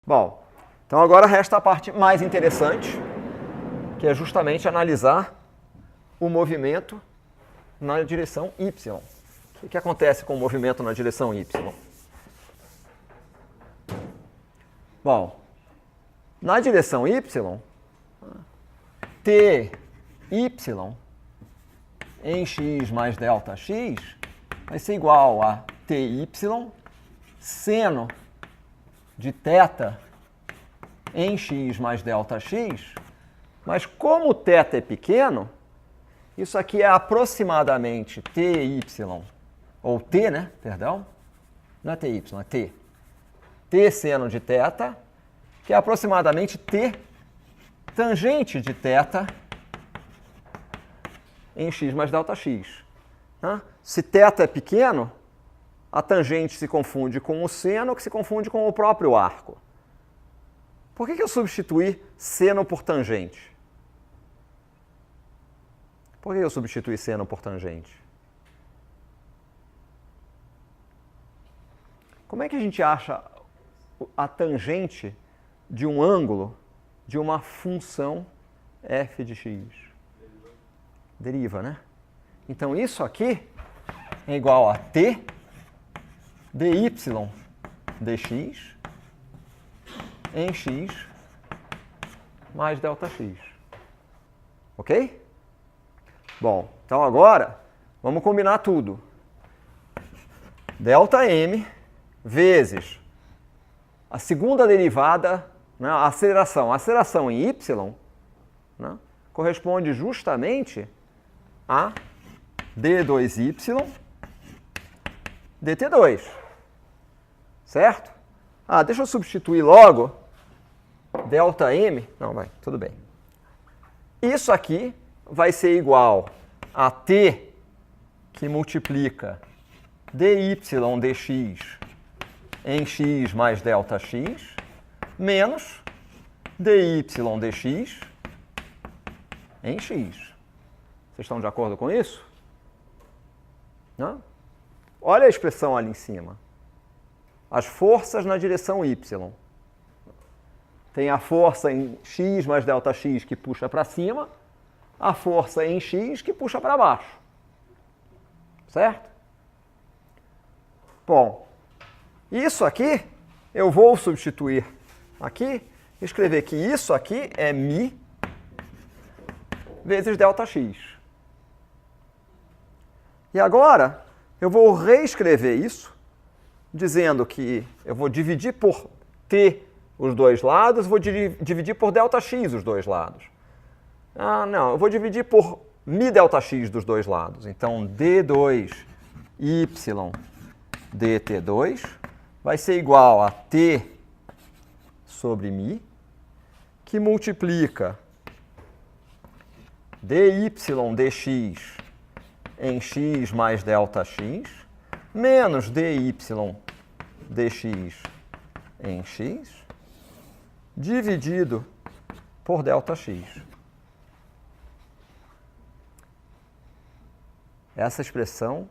Bom, então agora resta a parte mais interessante, que é justamente analisar o movimento na direção y. O que acontece com o movimento na direção y? Bom, na direção y, ty em x mais ΔX vai ser igual a ty seno de θ em x mais ΔX, mas como o θ é pequeno, isso aqui é aproximadamente ty, ou t, né? Perdão, não é ty, é t. T seno de θ, que é aproximadamente t tangente de θ em x mais ΔX. Se θ é pequeno, a tangente se confunde com o seno, que se confunde com o próprio arco. Por que eu substituí seno por tangente? Por que eu substituí seno por tangente? Como é que a gente acha a tangente de um ângulo de uma função f de x? Deriva, né? Então, isso aqui é igual a t dy dx em x mais ΔX. Ok? Bom, então agora vamos combinar tudo. Δm vezes a segunda derivada, né, a aceleração. A aceleração em y, né, corresponde justamente a d2y dt2. Certo? Deixa eu substituir logo ΔM. Não, vai, tudo bem. Isso aqui vai ser igual a t que multiplica dy dx em x mais ΔX menos dy dx em x. Vocês estão de acordo com isso? Não? Olha a expressão ali em cima. As forças na direção y. Tem a força em x mais ΔX que puxa para cima, a força em x que puxa para baixo. Certo? Bom, isso aqui eu vou substituir aqui, escrever que isso aqui é μ vezes ΔX. E agora eu vou reescrever isso, dizendo que eu vou dividir por t os dois lados, vou dividir por ΔX os dois lados. Não, eu vou dividir por μ ΔX dos dois lados. Então, d2y dt2 vai ser igual a t sobre μ, que multiplica dy dx em x mais ΔX, menos dy dx em x, dividido por ΔX. Essa expressão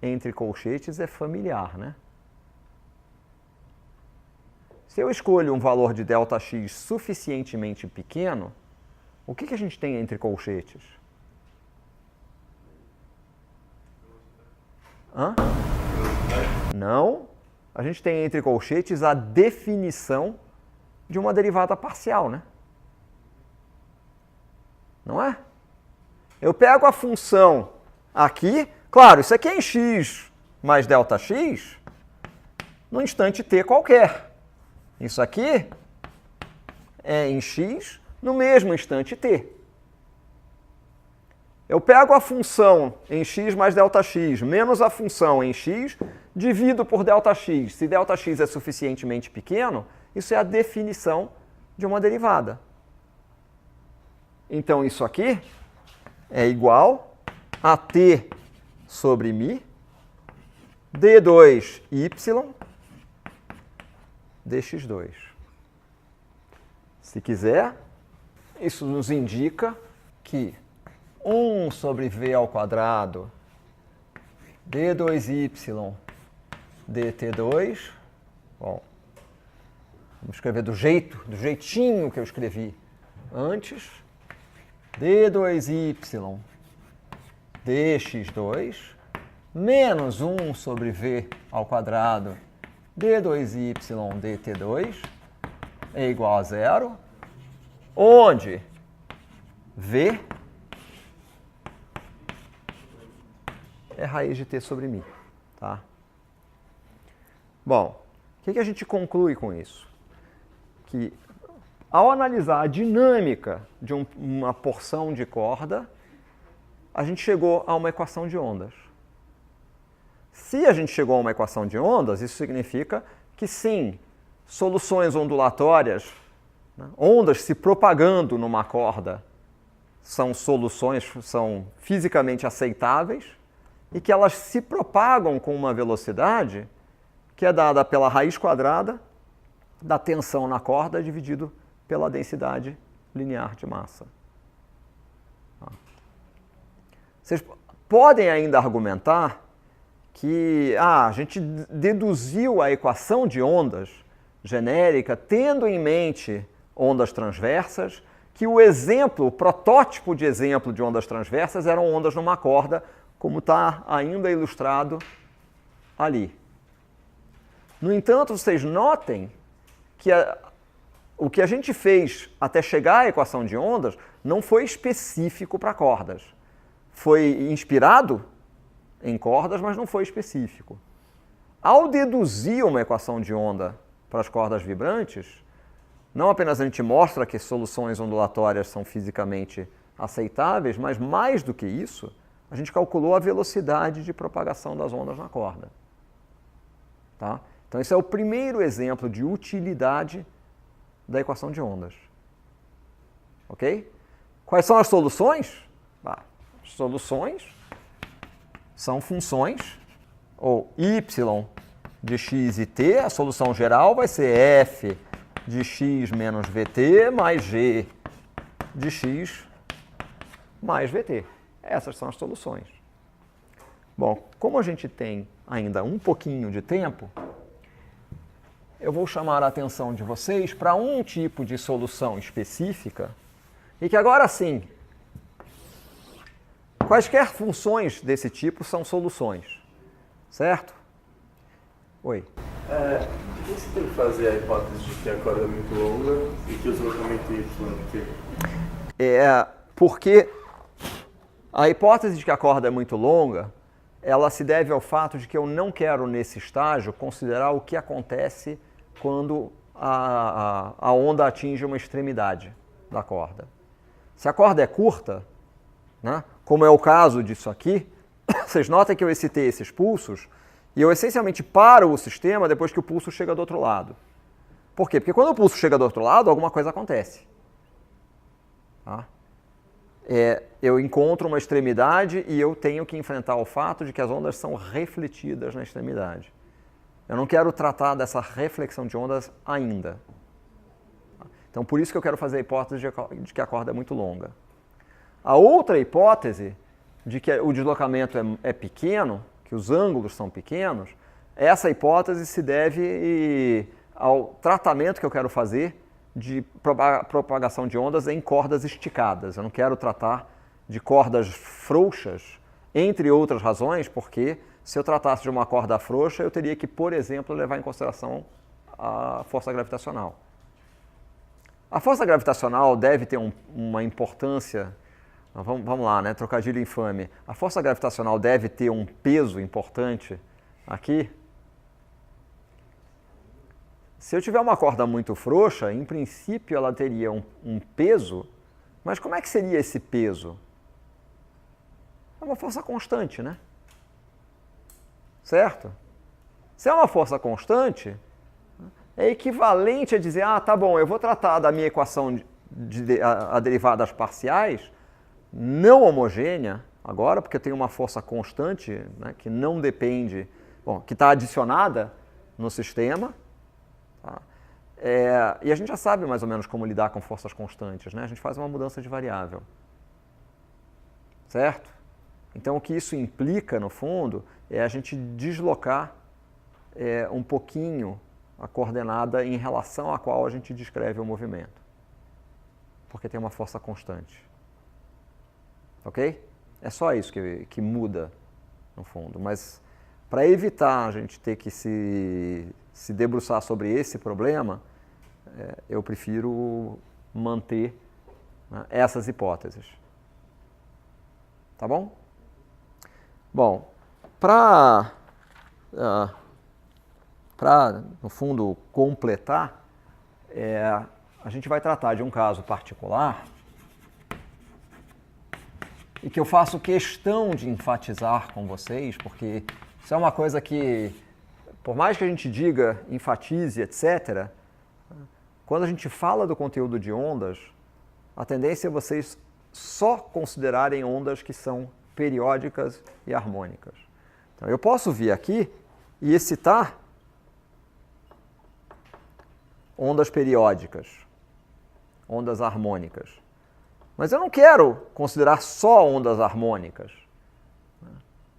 entre colchetes é familiar, né? Se eu escolho um valor de ΔX suficientemente pequeno, o que a gente tem entre colchetes? Não. A gente tem entre colchetes a definição de uma derivada parcial, né? Não é? Eu pego a função aqui, claro, isso aqui é em x mais ΔX no instante t qualquer. Isso aqui é em x no mesmo instante t. Eu pego a função em x mais ΔX menos a função em x, divido por ΔX. Se ΔX é suficientemente pequeno, isso é a definição de uma derivada. Então, isso aqui é igual a t sobre μ d2y dx2. Se quiser, isso nos indica que 1 sobre v ao quadrado d2y dt2, bom, Vamos escrever do jeitinho que eu escrevi antes. D2y dx2 menos 1 sobre v ao quadrado d2y dt2 é igual a zero, onde v é raiz de t sobre μ. Tá? Bom, o que a gente conclui com isso? Que ao analisar a dinâmica de uma porção de corda, a gente chegou a uma equação de ondas. Se a gente chegou a uma equação de ondas, isso significa que sim, soluções ondulatórias, né, ondas se propagando numa corda, são soluções, são fisicamente aceitáveis e que elas se propagam com uma velocidade que é dada pela raiz quadrada da tensão na corda dividido pela densidade linear de massa. Vocês podem ainda argumentar que a gente deduziu a equação de ondas genérica tendo em mente ondas transversas, que o exemplo, o protótipo de exemplo de ondas transversas eram ondas numa corda, como está ainda ilustrado ali. No entanto, vocês notem que o que a gente fez até chegar à equação de ondas não foi específico para cordas. Foi inspirado em cordas, mas não foi específico. Ao deduzir uma equação de onda para as cordas vibrantes, não apenas a gente mostra que soluções ondulatórias são fisicamente aceitáveis, mas mais do que isso, a gente calculou a velocidade de propagação das ondas na corda. Tá? Então, esse é o primeiro exemplo de utilidade da equação de ondas. Ok? Quais são as soluções? As soluções são funções, ou y de x e t, a solução geral vai ser f de x menos vt mais g de x mais vt. Essas são as soluções. Bom, como a gente tem ainda um pouquinho de tempo, eu vou chamar a atenção de vocês para um tipo de solução específica e que agora sim, quaisquer funções desse tipo são soluções, certo? Oi. Por que você tem que fazer a hipótese de que a corda é muito longa e que o deslocamento y? Porque a hipótese de que a corda é muito longa, ela se deve ao fato de que eu não quero, nesse estágio, considerar o que acontece quando a onda atinge uma extremidade da corda. Se a corda é curta, né, como é o caso disso aqui, vocês notem que eu excitei esses pulsos e eu essencialmente paro o sistema depois que o pulso chega do outro lado. Por quê? Porque quando o pulso chega do outro lado, alguma coisa acontece. Tá? Eu encontro uma extremidade e eu tenho que enfrentar o fato de que as ondas são refletidas na extremidade. Eu não quero tratar dessa reflexão de ondas ainda. Então, por isso que eu quero fazer a hipótese de que a corda é muito longa. A outra hipótese de que o deslocamento é pequeno, que os ângulos são pequenos, essa hipótese se deve ao tratamento que eu quero fazer de propagação de ondas em cordas esticadas. Eu não quero tratar de cordas frouxas, entre outras razões, porque se eu tratasse de uma corda frouxa, eu teria que, por exemplo, levar em consideração a força gravitacional. A força gravitacional deve ter uma importância, vamos lá, né? Trocadilho infame. A força gravitacional deve ter um peso importante aqui. Se eu tiver uma corda muito frouxa, em princípio ela teria um peso, mas como é que seria esse peso? É uma força constante, né? Certo? Se é uma força constante, é equivalente a dizer, tá bom, eu vou tratar da minha equação a derivadas parciais não homogênea agora, porque eu tenho uma força constante, né, que não depende, que está adicionada no sistema. Tá? E a gente já sabe mais ou menos como lidar com forças constantes, né? A gente faz uma mudança de variável. Certo? Então, o que isso implica, no fundo, é a gente deslocar um pouquinho a coordenada em relação à qual a gente descreve o movimento. Porque tem uma força constante. Ok? É só isso que muda, no fundo. Mas, para evitar a gente ter que se debruçar sobre esse problema, eu prefiro manter, né, essas hipóteses. Tá bom? Bom, para, no fundo, completar, a gente vai tratar de um caso particular e que eu faço questão de enfatizar com vocês, porque isso é uma coisa que, por mais que a gente diga, enfatize, etc., quando a gente fala do conteúdo de ondas, a tendência é vocês só considerarem ondas que são periódicas e harmônicas. Então, eu posso vir aqui e excitar ondas periódicas, ondas harmônicas. Mas eu não quero considerar só ondas harmônicas.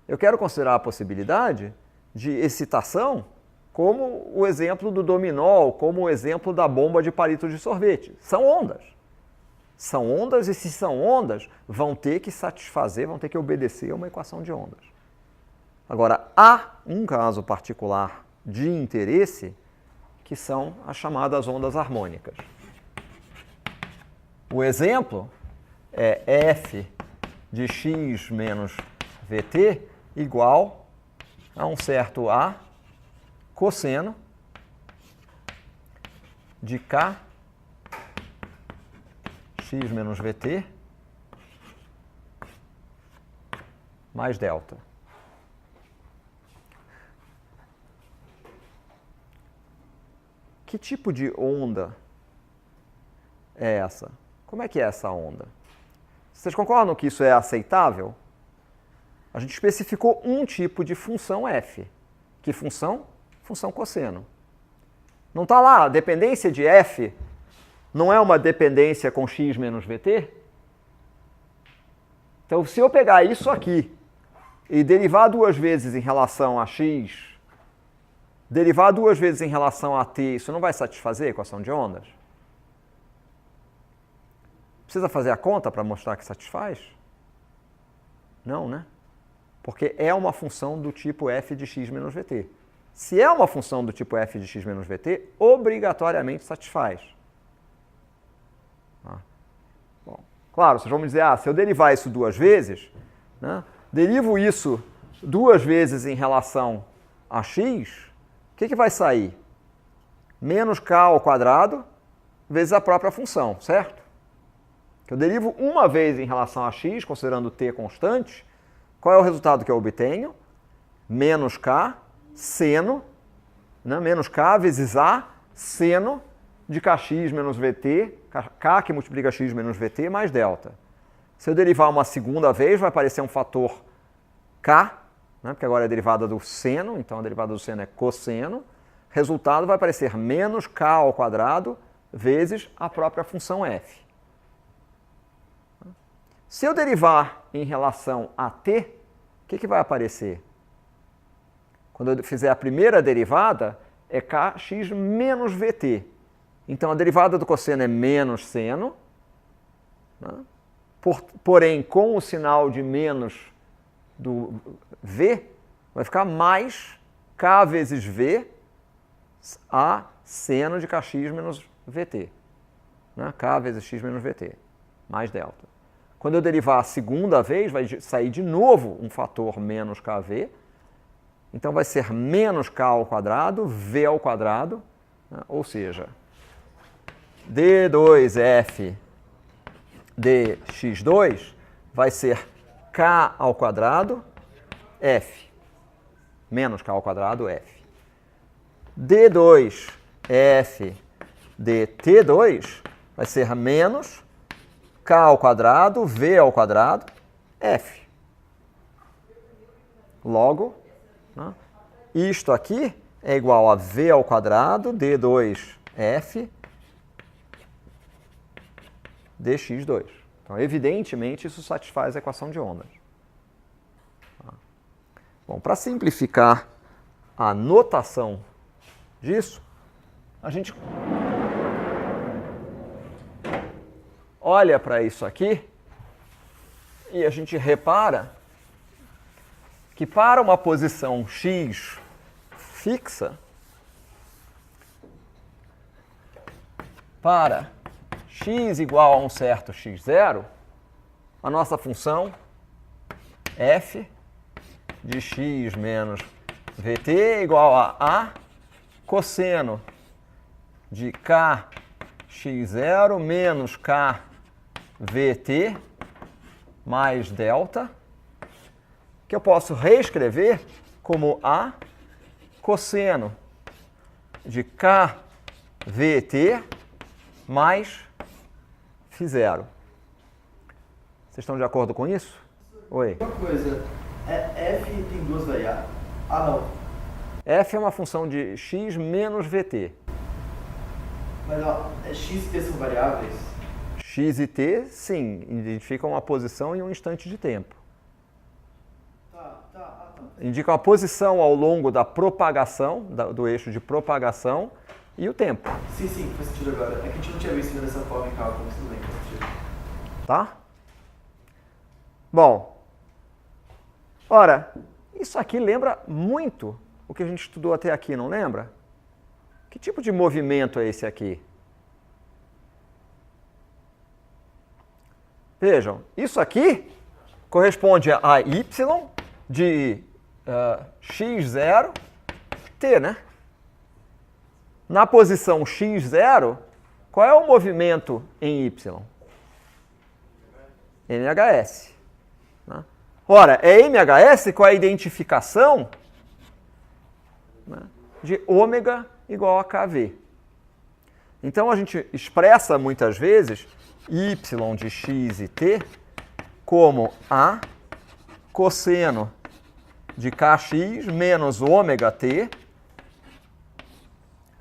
Eu quero considerar a possibilidade de excitação como o exemplo do dominó, como o exemplo da bomba de palito de sorvete. São ondas. São ondas e, se são ondas, vão ter que satisfazer, vão ter que obedecer a uma equação de ondas. Agora, há um caso particular de interesse que são as chamadas ondas harmônicas. O exemplo é f de x menos vt igual a um certo a cosseno de k x menos vt mais delta. Que tipo de onda é essa? Como é que é essa onda? Vocês concordam que isso é aceitável? A gente especificou um tipo de função f. Que função? Função cosseno. Não está lá, a dependência de f não é uma dependência com x menos vt? Então, se eu pegar isso aqui e derivar duas vezes em relação a x, derivar duas vezes em relação a t, isso não vai satisfazer a equação de ondas? Precisa fazer a conta para mostrar que satisfaz? Não, né? Porque é uma função do tipo f de x menos vt. Se é uma função do tipo f de x menos vt, obrigatoriamente satisfaz. Bom, claro, vocês vão me dizer, se eu derivar isso duas vezes, né, derivo isso duas vezes em relação a x, o que vai sair? Menos k ao quadrado vezes a própria função, certo? Que eu derivo uma vez em relação a x, considerando t constante, qual é o resultado que eu obtenho? Menos k seno, né, menos k vezes a seno de kx menos vt, k que multiplica x menos vt mais delta. Se eu derivar uma segunda vez, vai aparecer um fator k, né, porque agora é a derivada do seno, então a derivada do seno é cosseno. Resultado vai aparecer menos k ao quadrado vezes a própria função f. Se eu derivar em relação a t, o que vai aparecer? Quando eu fizer a primeira derivada, é kx menos vt. Então, a derivada do cosseno é menos seno, né? Porém, com o sinal de menos do v, vai ficar mais k vezes v a seno de kx menos vt. Né? K vezes x menos vt, mais delta. Quando eu derivar a segunda vez, vai sair de novo um fator menos kv. Então, vai ser menos k ao quadrado, v ao quadrado, né? Ou seja, d2f dx2 vai ser k ao quadrado f, menos k ao quadrado f. d2f dt2 vai ser menos k ao quadrado, v ao quadrado, f. Logo, né, isto aqui é igual a v ao quadrado, d2f, dx2. Então, evidentemente, isso satisfaz a equação de ondas. Bom, para simplificar a notação disso, a gente olha para isso aqui e a gente repara que para uma posição x fixa, para x igual a um certo x0, a nossa função f de x menos vt é igual a cosseno de k x0 menos k vt mais delta, que eu posso reescrever como a cosseno de k vt mais φ0. Vocês estão de acordo com isso? Oi. Uma coisa, f tem duas variáveis? Ah, não. F é uma função de x menos vt. Mas ó, x e t são variáveis? X e t, sim, identificam uma posição e um instante de tempo. Tá. Indicam a posição ao longo da propagação, do eixo de propagação, e o tempo. Sim, faz sentido agora. É que a gente não tinha visto dessa forma em cálculo, mas tudo bem, faz sentido. Tá? Bom, ora, isso aqui lembra muito o que a gente estudou até aqui, não lembra? Que tipo de movimento é esse aqui? Vejam, isso aqui corresponde a y de x0, t, né? Na posição x0, qual é o movimento em y? NHS. Né? Ora, é MHS com a identificação, né, de ômega igual a KV. Então, a gente expressa muitas vezes y de x e t como a cosseno de kx menos ômega t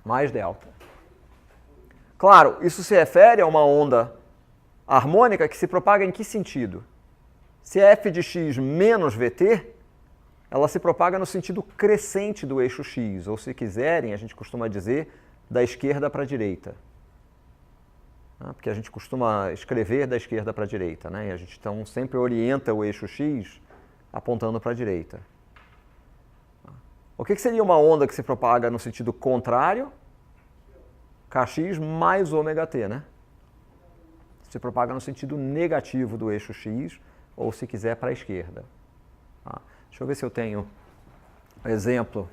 mais delta. Claro, isso se refere a uma onda harmônica que se propaga em que sentido? Se é f de x menos vt, ela se propaga no sentido crescente do eixo x, ou se quiserem, a gente costuma dizer, da esquerda para a direita. Porque a gente costuma escrever da esquerda para a direita, né? E a gente então sempre orienta o eixo x apontando para a direita. O que seria uma onda que se propaga no sentido contrário? Kx mais ômega t, né? Se propaga no sentido negativo do eixo x, ou se quiser para a esquerda. Deixa eu ver se eu tenho exemplo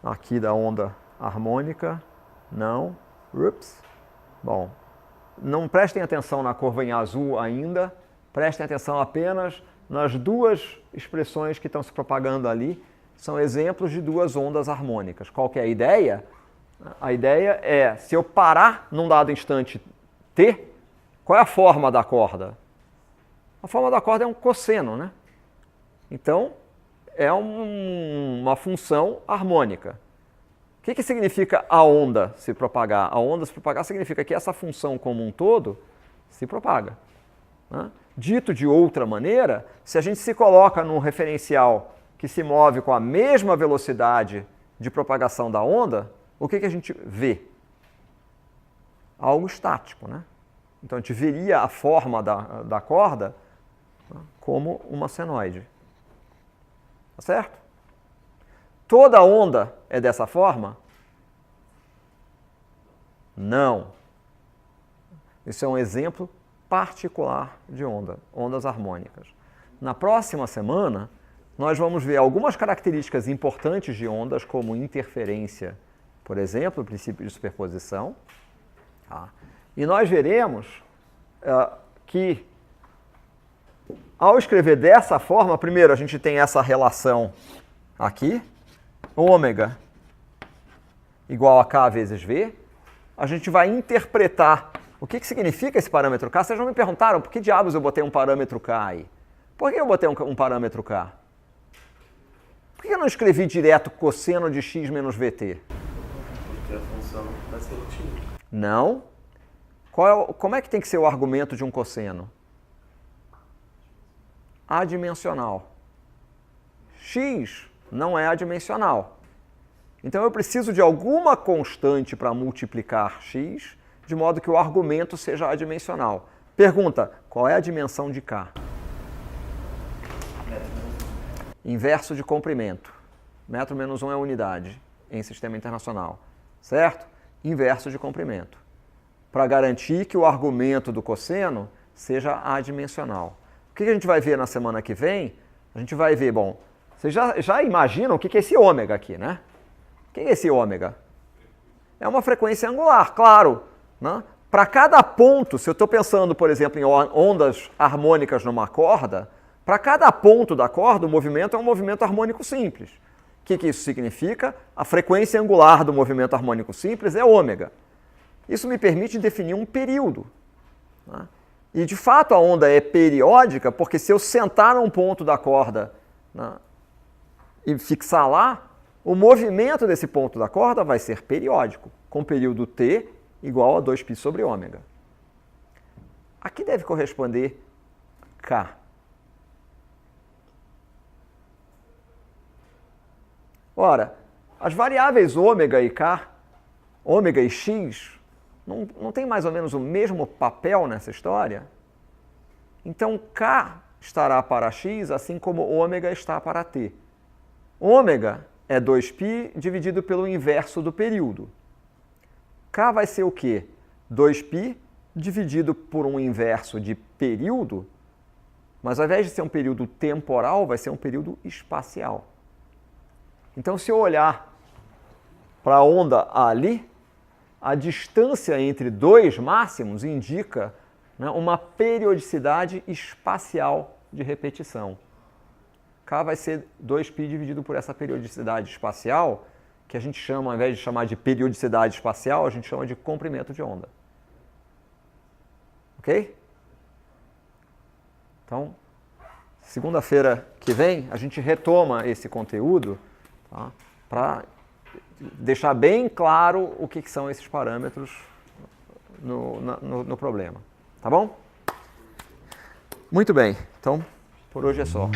aqui da onda harmônica. Não. Ups. Bom, não prestem atenção na curva em azul ainda, prestem atenção apenas nas duas expressões que estão se propagando ali. São exemplos de duas ondas harmônicas. Qual que é a ideia? A ideia é, se eu parar num dado instante t, qual é a forma da corda? A forma da corda é um cosseno, né? Então, é uma função harmônica. O que significa a onda se propagar? A onda se propagar significa que essa função como um todo se propaga. Né? Dito de outra maneira, se a gente se coloca num referencial que se move com a mesma velocidade de propagação da onda, o que a gente vê? Algo estático, né? Então, a gente veria a forma da corda como uma senoide. Tá certo? Toda onda é dessa forma? Não. Isso é um exemplo particular de onda, ondas harmônicas. Na próxima semana, nós vamos ver algumas características importantes de ondas, como interferência, por exemplo, o princípio de superposição. Tá? E nós veremos que, ao escrever dessa forma, primeiro a gente tem essa relação aqui, ômega igual a K vezes V. A gente vai interpretar o que significa esse parâmetro K. Vocês não me perguntaram por que diabos eu botei um parâmetro K aí? Por que eu botei um parâmetro K? Por que eu não escrevi direto cosseno de x menos vt? Porque a função vai ser contínua. Não. Como é que tem que ser o argumento de um cosseno? Adimensional. X não é adimensional. Então eu preciso de alguma constante para multiplicar x, de modo que o argumento seja adimensional. Pergunta, qual é a dimensão de K? Inverso de comprimento. Metro menos 1 é unidade em sistema internacional, certo? Inverso de comprimento. Para garantir que o argumento do cosseno seja adimensional. O que a gente vai ver na semana que vem? A gente vai ver, bom, vocês já imaginam o que é esse ômega aqui, né? O que é esse ômega? É uma frequência angular, claro. Né? Para cada ponto, se eu estou pensando, por exemplo, em ondas harmônicas numa corda, para cada ponto da corda, o movimento é um movimento harmônico simples. O que isso significa? A frequência angular do movimento harmônico simples é ômega. Isso me permite definir um período. Né? E, de fato, a onda é periódica, porque se eu sentar num ponto da corda, né, e fixar lá, o movimento desse ponto da corda vai ser periódico, com período t igual a 2π sobre ômega. Aqui deve corresponder K. Ora, as variáveis ômega e K, ômega e x, não tem mais ou menos o mesmo papel nessa história? Então, K estará para x, assim como ômega está para t. Ômega é 2π dividido pelo inverso do período. K vai ser o quê? 2π dividido por um inverso de período, mas ao invés de ser um período temporal, vai ser um período espacial. Então, se eu olhar para a onda ali, a distância entre dois máximos indica, né, uma periodicidade espacial de repetição. K vai ser 2π dividido por essa periodicidade espacial, que a gente chama, ao invés de chamar de periodicidade espacial, a gente chama de comprimento de onda. Ok? Então, segunda-feira que vem, a gente retoma esse conteúdo, tá, para deixar bem claro o que são esses parâmetros no problema. Tá bom? Muito bem. Então, por hoje é só.